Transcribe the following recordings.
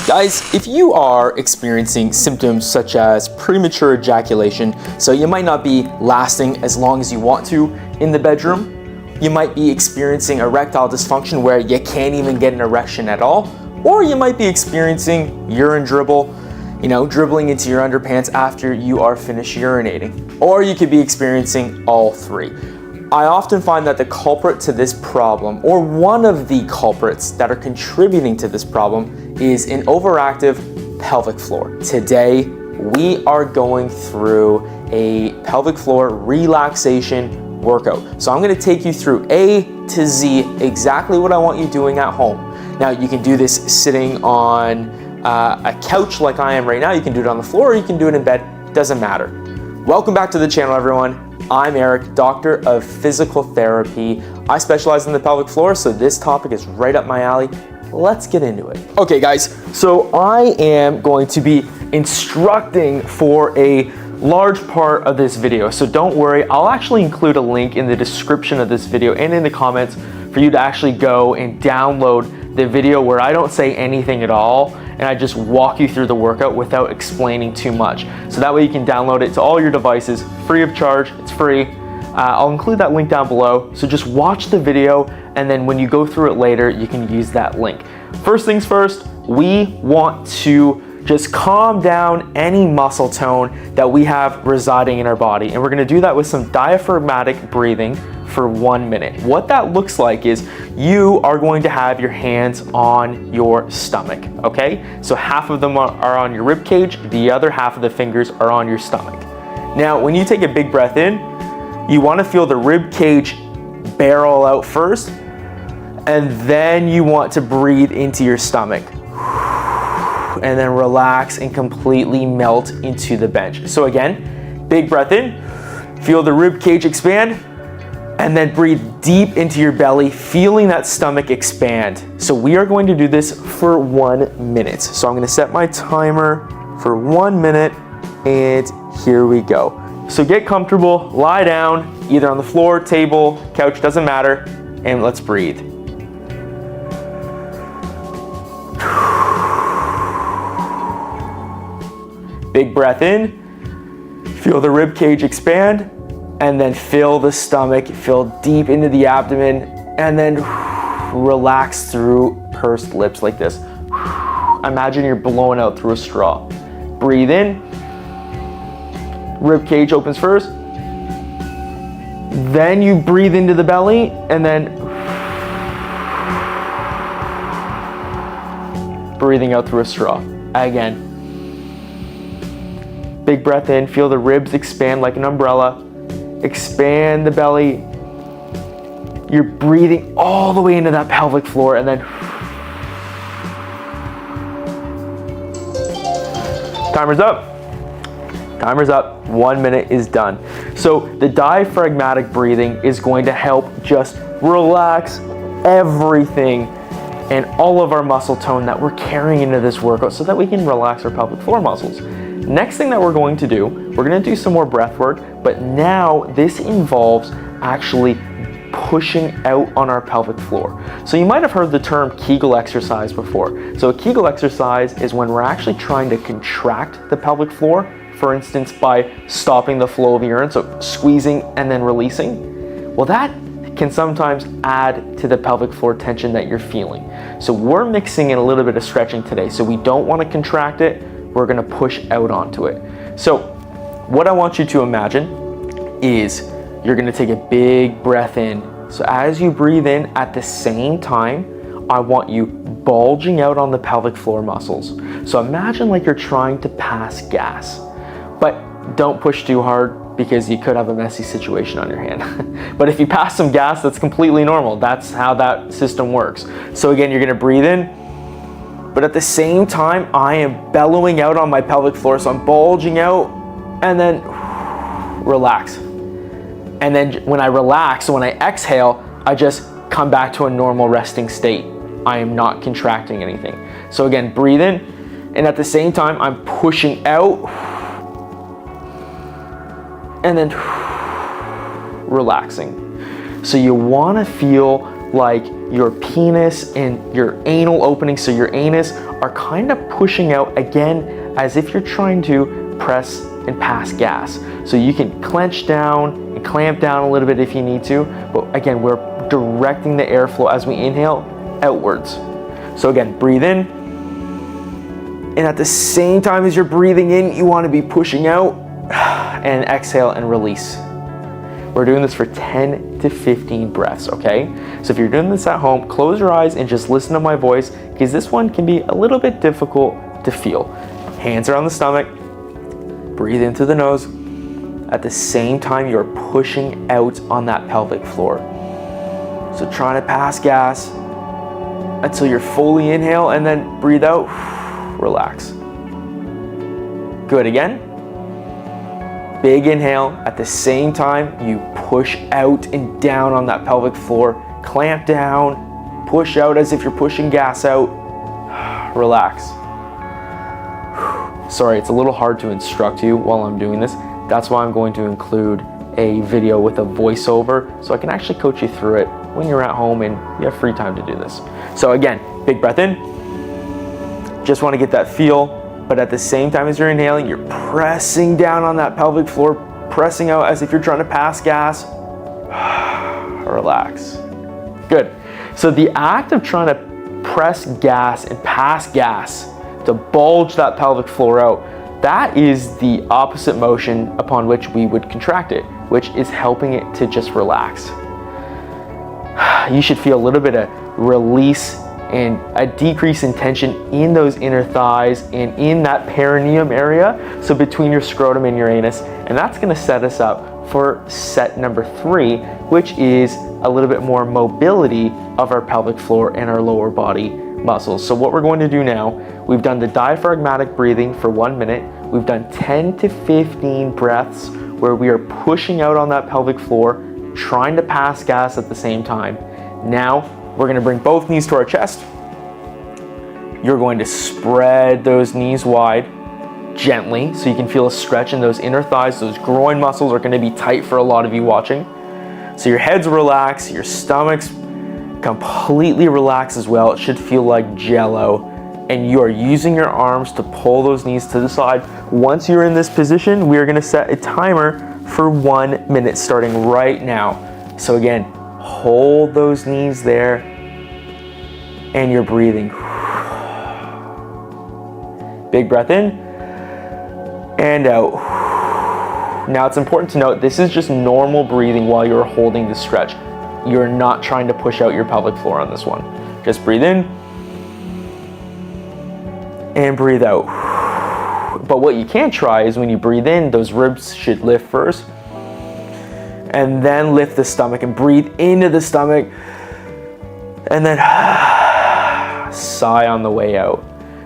Guys, if you are experiencing symptoms such as premature ejaculation, so you might not be lasting as long as you want to in the bedroom, you might be experiencing erectile dysfunction where you can't even get an erection at all, or you might be experiencing urine dribble, dribbling into your underpants after you are finished urinating, or you could be experiencing all three. I often find that the culprit to this problem, or one of the culprits that are contributing to this problem, is an overactive pelvic floor. Today, we are going through a pelvic floor relaxation workout. So I'm gonna take you through A to Z, exactly what I want you doing at home. Now, you can do this sitting on a couch like I am right now. You can do it on the floor, or you can do it in bed, doesn't matter. Welcome back to the channel, everyone. I'm Eric, doctor of physical therapy. I specialize in the pelvic floor, so this topic is right up my alley. Let's get into it. Okay guys, so I am going to be instructing for a large part of this video, so don't worry, I'll actually include a link in the description of this video and in the comments for you to actually go and download the video where I don't say anything at all and I just walk you through the workout without explaining too much. So that way you can download it to all your devices free of charge. It's free. I'll include that link down below. So just watch the video, and then when you go through it later, you can use that link. First things first, we want to just calm down any muscle tone that we have residing in our body. And we're gonna do that with some diaphragmatic breathing for 1 minute. What that looks like is you are going to have your hands on your stomach, okay? So half of them are on your rib cage, the other half of the fingers are on your stomach. Now, when you take a big breath in, you wanna feel the rib cage barrel out first, and then you want to breathe into your stomach. And then relax and completely melt into the bench. So again, big breath in, feel the rib cage expand, and then breathe deep into your belly, feeling that stomach expand. So we are going to do this for 1 minute. So I'm gonna set my timer for 1 minute, and here we go. So get comfortable, lie down, either on the floor, table, couch, doesn't matter, and let's breathe. Big breath in, feel the rib cage expand, and then fill the stomach, fill deep into the abdomen, and then relax through pursed lips like this. Imagine you're blowing out through a straw. Breathe in, rib cage opens first, then you breathe into the belly, and then breathing out through a straw. Again. Big breath in, feel the ribs expand like an umbrella. Expand the belly. You're breathing all the way into that pelvic floor, and then timer's up. Timer's up. 1 minute is done. So the diaphragmatic breathing is going to help just relax everything and all of our muscle tone that we're carrying into this workout so that we can relax our pelvic floor muscles. Next thing that we're going to do, we're gonna do some more breath work, but now this involves actually pushing out on our pelvic floor. So you might have heard the term Kegel exercise before. So a Kegel exercise is when we're actually trying to contract the pelvic floor, for instance, by stopping the flow of urine, so squeezing and then releasing. Well, that can sometimes add to the pelvic floor tension that you're feeling. So we're mixing in a little bit of stretching today. So we don't wanna contract it, we're gonna push out onto it. So what I want you to imagine is you're gonna take a big breath in. So as you breathe in, at the same time, I want you bulging out on the pelvic floor muscles. So imagine like you're trying to pass gas, but don't push too hard because you could have a messy situation on your hand. But if you pass some gas, that's completely normal. That's how that system works. So again, you're gonna breathe in, but at the same time, I am bellowing out on my pelvic floor. So I'm bulging out and then relax. And then when I relax, so when I exhale, I just come back to a normal resting state. I am not contracting anything. So again, breathe in, and at the same time, I'm pushing out and then relaxing. So you wanna feel like your penis and your anal opening, so your anus, are kind of pushing out again as if you're trying to press and pass gas. So you can clench down and clamp down a little bit if you need to, but again, we're directing the airflow as we inhale outwards. So again, breathe in, and at the same time as you're breathing in, you want to be pushing out, and exhale and release. We're doing this for 10 to 15 breaths, okay? So if you're doing this at home, close your eyes and just listen to my voice, because this one can be a little bit difficult to feel. Hands are on the stomach, breathe in through the nose. At the same time, you're pushing out on that pelvic floor. So trying to pass gas until you're fully inhale, and then breathe out, relax. Good, again. Big inhale. At the same time, you push out and down on that pelvic floor. Clamp down, push out as if you're pushing gas out. Relax. Sorry, it's a little hard to instruct you while I'm doing this. That's why I'm going to include a video with a voiceover so I can actually coach you through it when you're at home and you have free time to do this. So again, big breath in. Just want to get that feel. But at the same time as you're inhaling, you're pressing down on that pelvic floor, pressing out as if you're trying to pass gas. Relax. Good. So the act of trying to press gas and pass gas to bulge that pelvic floor out, that is the opposite motion upon which we would contract it, which is helping it to just relax. You should feel a little bit of release and a decrease in tension in those inner thighs and in that perineum area, so between your scrotum and your anus. And that's going to set us up for set number 3, which is a little bit more mobility of our pelvic floor and our lower body muscles. So what we're going to do now, we've done the diaphragmatic breathing for 1 minute. We've done 10 to 15 breaths where we are pushing out on that pelvic floor, trying to pass gas at the same time. Now, we're going to bring both knees to our chest. You're going to spread those knees wide gently so you can feel a stretch in those inner thighs. Those groin muscles are going to be tight for a lot of you watching. So your head's relaxed, your stomach's completely relaxed as well. It should feel like jello. And you are using your arms to pull those knees to the side. Once you're in this position, we are going to set a timer for 1 minute starting right now. So again, hold those knees there, and you're breathing. Big breath in and out. Now it's important to note, this is just normal breathing while you're holding the stretch. You're not trying to push out your pelvic floor on this one. Just breathe in and breathe out. But what you can't try is when you breathe in, those ribs should lift first, and then lift the stomach and breathe into the stomach, and then sigh on the way out.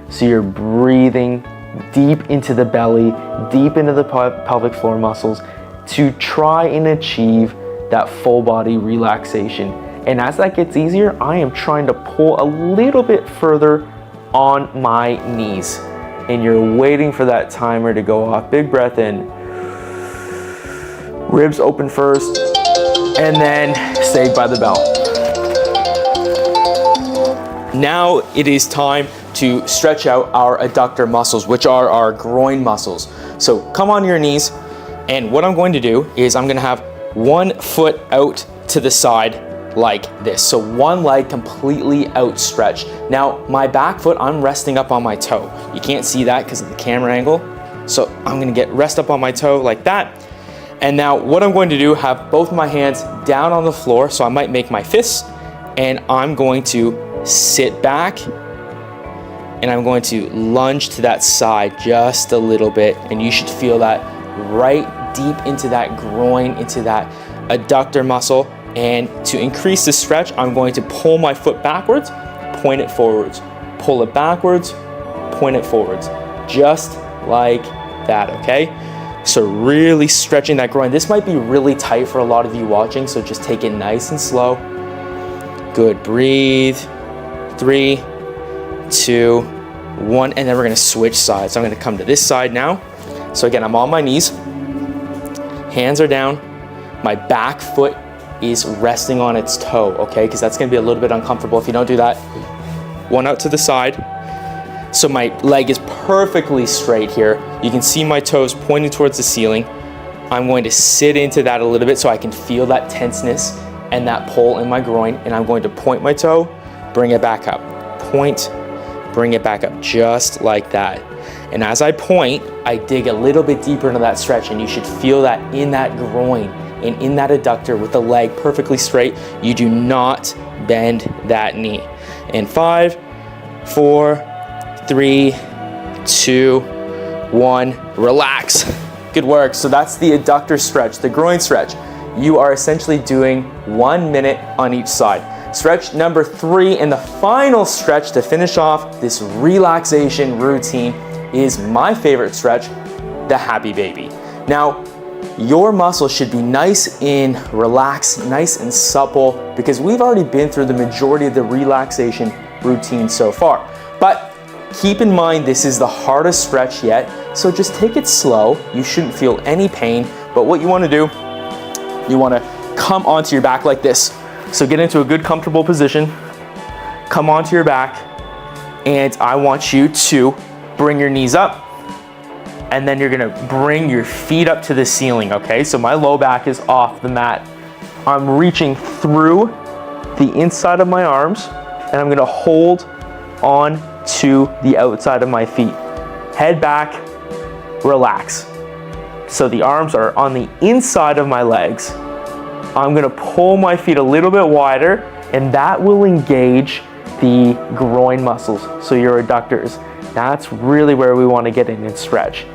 So you're breathing deep into the belly, deep into the pelvic floor muscles to try and achieve that full body relaxation. And as that gets easier, I am trying to pull a little bit further on my knees. And you're waiting for that timer to go off. Big breath in. Ribs open first, and then Saved by the Bell. Now it is time to stretch out our adductor muscles, which are our groin muscles. So come on your knees, and what I'm going to do is I'm going to have one foot out to the side like this. So one leg completely outstretched. Now my back foot, I'm resting up on my toe. You can't see that because of the camera angle. So I'm going to rest up on my toe like that. And now what I'm going to do, have both my hands down on the floor, so I might make my fists, and I'm going to sit back, and I'm going to lunge to that side just a little bit, and you should feel that right deep into that groin, into that adductor muscle. And to increase the stretch, I'm going to pull my foot backwards, point it forwards, pull it backwards, point it forwards, just like that, okay? So really stretching that groin. This might be really tight for a lot of you watching, so just take it nice and slow. Good, breathe. 3, 2, 1, and then we're gonna switch sides. So I'm gonna come to this side now. So again, I'm on my knees, hands are down, my back foot is resting on its toe, okay? Because that's gonna be a little bit uncomfortable if you don't do that. One out to the side. So my leg is perfectly straight here. You can see my toes pointing towards the ceiling. I'm going to sit into that a little bit so I can feel that tenseness and that pull in my groin, and I'm going to point my toe, bring it back up. Point, bring it back up, just like that. And as I point, I dig a little bit deeper into that stretch, and you should feel that in that groin and in that adductor with the leg perfectly straight. You do not bend that knee. And 5, 4, 3, 2, 1, relax. Good work. So that's the adductor stretch, the groin stretch. You are essentially doing 1 minute on each side. Stretch number 3 and the final stretch to finish off this relaxation routine is my favorite stretch, the happy baby. Now, your muscles should be nice and relaxed, nice and supple, because we've already been through the majority of the relaxation routine so far. But keep in mind, this is the hardest stretch yet, so just take it slow. You shouldn't feel any pain, but what you wanna do, you wanna come onto your back like this. So get into a good comfortable position, come onto your back, and I want you to bring your knees up, and then you're gonna bring your feet up to the ceiling, okay? So my low back is off the mat. I'm reaching through the inside of my arms, and I'm gonna hold on to the outside of my feet. Head back, relax. So the arms are on the inside of my legs. I'm gonna pull my feet a little bit wider, and that will engage the groin muscles, so your adductors. That's really where we wanna get in and stretch.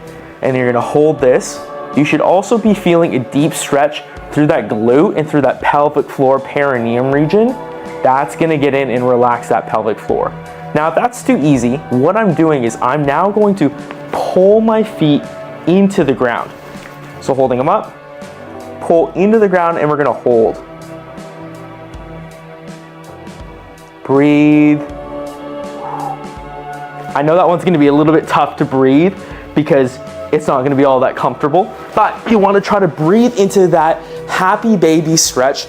And you're gonna hold this. You should also be feeling a deep stretch through that glute and through that pelvic floor perineum region. That's gonna get in and relax that pelvic floor. Now, if that's too easy, what I'm doing is I'm now going to pull my feet into the ground. So holding them up, pull into the ground, and we're gonna hold. Breathe. I know that one's gonna be a little bit tough to breathe because it's not gonna be all that comfortable, but you wanna try to breathe into that happy baby stretch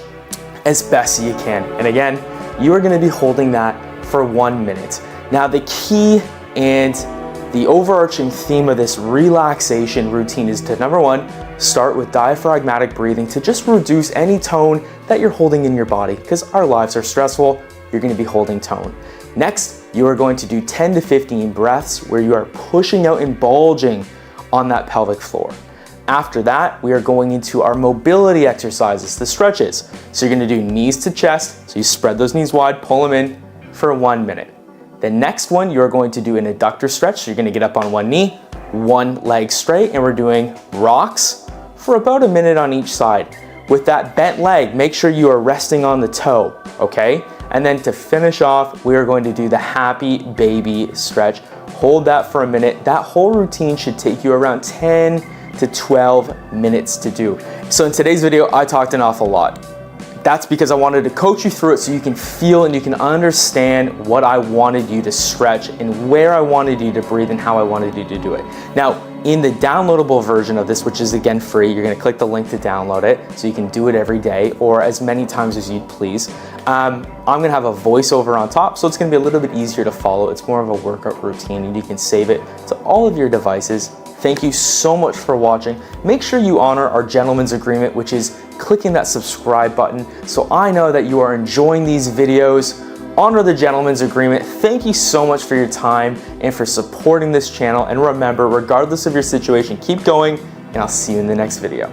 as best you can. And again, you are gonna be holding that for 1 minute. Now the key and the overarching theme of this relaxation routine is to, number 1, start with diaphragmatic breathing to just reduce any tone that you're holding in your body, because our lives are stressful. You're going to be holding tone. Next, you are going to do 10 to 15 breaths where you are pushing out and bulging on that pelvic floor. After that, we are going into our mobility exercises, the stretches. So you're going to do knees to chest. So you spread those knees wide, pull them in for 1 minute. The next one, you're going to do an adductor stretch. So you're going to get up on one knee, one leg straight, and we're doing rocks for about a minute on each side. With that bent leg, make sure you are resting on the toe, okay? And then to finish off, we are going to do the happy baby stretch. Hold that for a minute. That whole routine should take you around 10 to 12 minutes to do. So in today's video, I talked an awful lot. That's because I wanted to coach you through it so you can feel and you can understand what I wanted you to stretch and where I wanted you to breathe and how I wanted you to do it. Now, in the downloadable version of this, which is again free, you're gonna click the link to download it so you can do it every day or as many times as you'd please. I'm gonna have a voiceover on top, so it's gonna be a little bit easier to follow. It's more of a workout routine and you can save it to all of your devices. Thank you so much for watching. Make sure you honor our gentleman's agreement, which is clicking that subscribe button so I know that you are enjoying these videos. Honor the gentleman's agreement. Thank you so much for your time and for supporting this channel. And remember, regardless of your situation, keep going, and I'll see you in the next video.